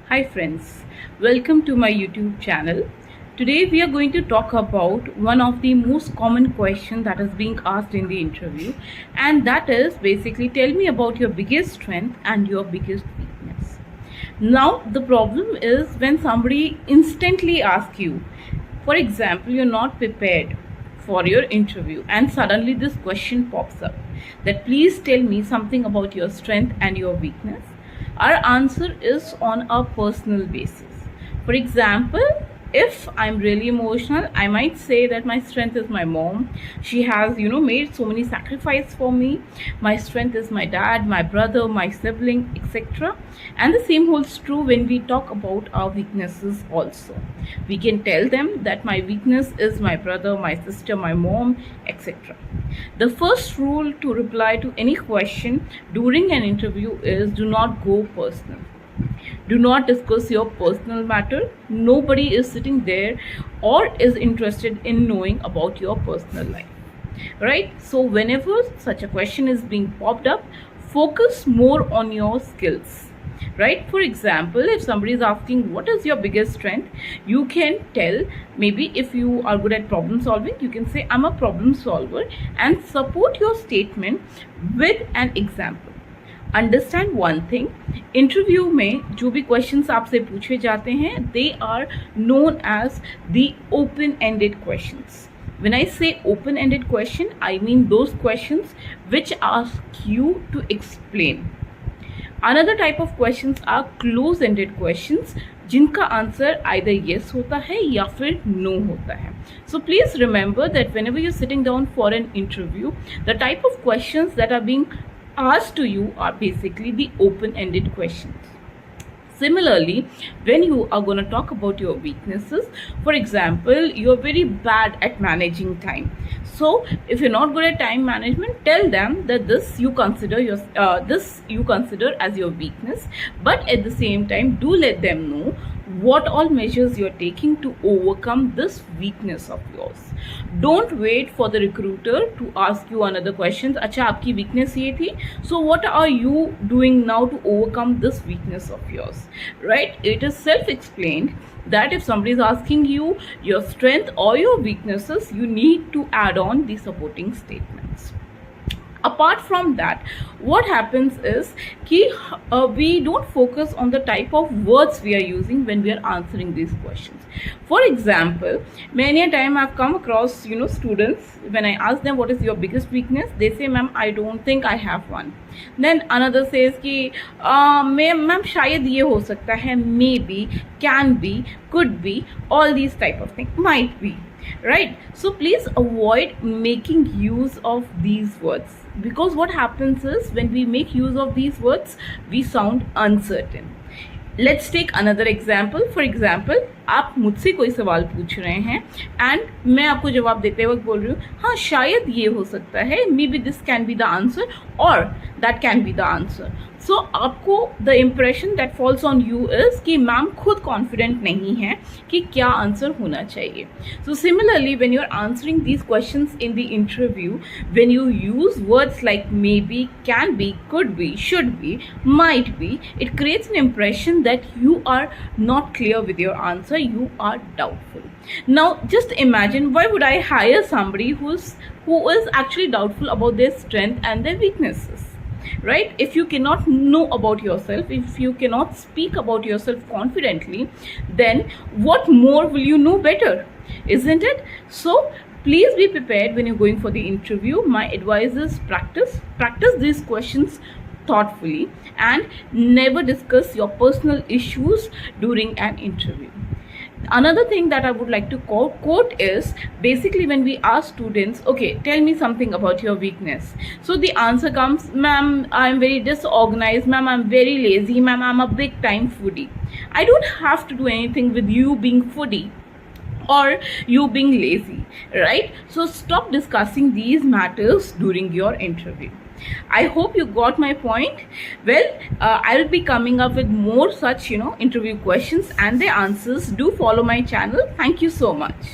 Hi friends, welcome to my YouTube channel. Today we are going to talk about one of the most common questions that is being asked in the interview, and that is basically tell me about your biggest strength and your biggest weakness. Now the problem is when somebody instantly asks you, for example, you're not prepared for your interview and suddenly this question pops up that please tell me something about your strength and your weakness. Our answer is on a personal basis. For example, if I'm really emotional, I might say that my strength is my mom. She has made so many sacrifices for me. My strength is my dad, my brother, my sibling, etc. And the same holds true when we talk about our weaknesses also. We can tell them that my weakness is my brother, my sister, my mom, etc. The first rule to reply to any question during an interview is do not go personal. Do not discuss your personal matter. Nobody is sitting there or is interested in knowing about your personal life, right? So whenever such a question is being popped up, focus more on your skills, right? For example, if somebody is asking what is your biggest strength, you can tell, maybe if you are good at problem solving, you can say I'm a problem solver, and support your statement with an example. Understand one thing, interview में जो भी questions आपसे पूछे जाते हैं they are known as the open ended questions. When I say open-ended question, I mean those questions which ask you to explain. Another type of questions are close-ended questions, जिनका answer either yes होता है या फिर no होता है. So please remember that whenever you're sitting down for an interview, the type of questions that are being asked to you are basically the open-ended questions. Similarly, when you are going to talk about your weaknesses, for example, you're very bad at managing time. So if you're not good at time management, tell them that this you consider as your weakness, but at the same time do let them know what all measures you're taking to overcome this weakness of yours. Don't wait for the recruiter to ask you another question. अच्छा आपकी weakness ये थी, so what are you doing now to overcome this weakness of yours, right? It is self-explained that if somebody is asking you your strength or your weaknesses, you need to add on the supporting statements. Apart from that, what happens is we don't focus on the type of words we are using when we are answering these questions. For example, many a time I've come across students, when I ask them what is your biggest weakness, they say ma'am I don't think I have one. Then another says कि ma'am शायद ये हो सकता है, maybe, can be, could be, all these type of things, might be, right? So please avoid making use of these words, because what happens is when we make use of these words we sound uncertain. Let's take another example. For example, आप मुझसे कोई सवाल पूछ रहे हैं and मैं आपको जवाब देते वक्त बोल रही हूँ हाँ शायद ये हो सकता है, may be this can be the answer और that can be the answer. So आपको the impression that falls on you is कि मैम खुद कॉन्फिडेंट नहीं है कि क्या आंसर होना चाहिए. So similarly when you are answering these questions in the interview, when you use words like may be, can be, could be, should be, might be, it creates an impression that you are not clear with your answer, you are doubtful. Now just imagine, why would I hire somebody who is actually doubtful about their strength and their weaknesses, right? If you cannot know about yourself, if you cannot speak about yourself confidently, then what more will you know better, isn't it? So please be prepared when you're going for the interview. My advice is practice these questions thoughtfully and never discuss your personal issues during an interview. Another thing that I would like to quote is basically when we ask students, okay, tell me something about your weakness. So the answer comes, ma'am, I'm very disorganized, ma'am, I'm very lazy, ma'am, I'm a big time foodie. I don't have to do anything with you being foodie or you being lazy, right? So stop discussing these matters during your interview. I hope you got my point. Well, I'll be coming up with more such interview questions and their answers. Do follow my channel. Thank you so much.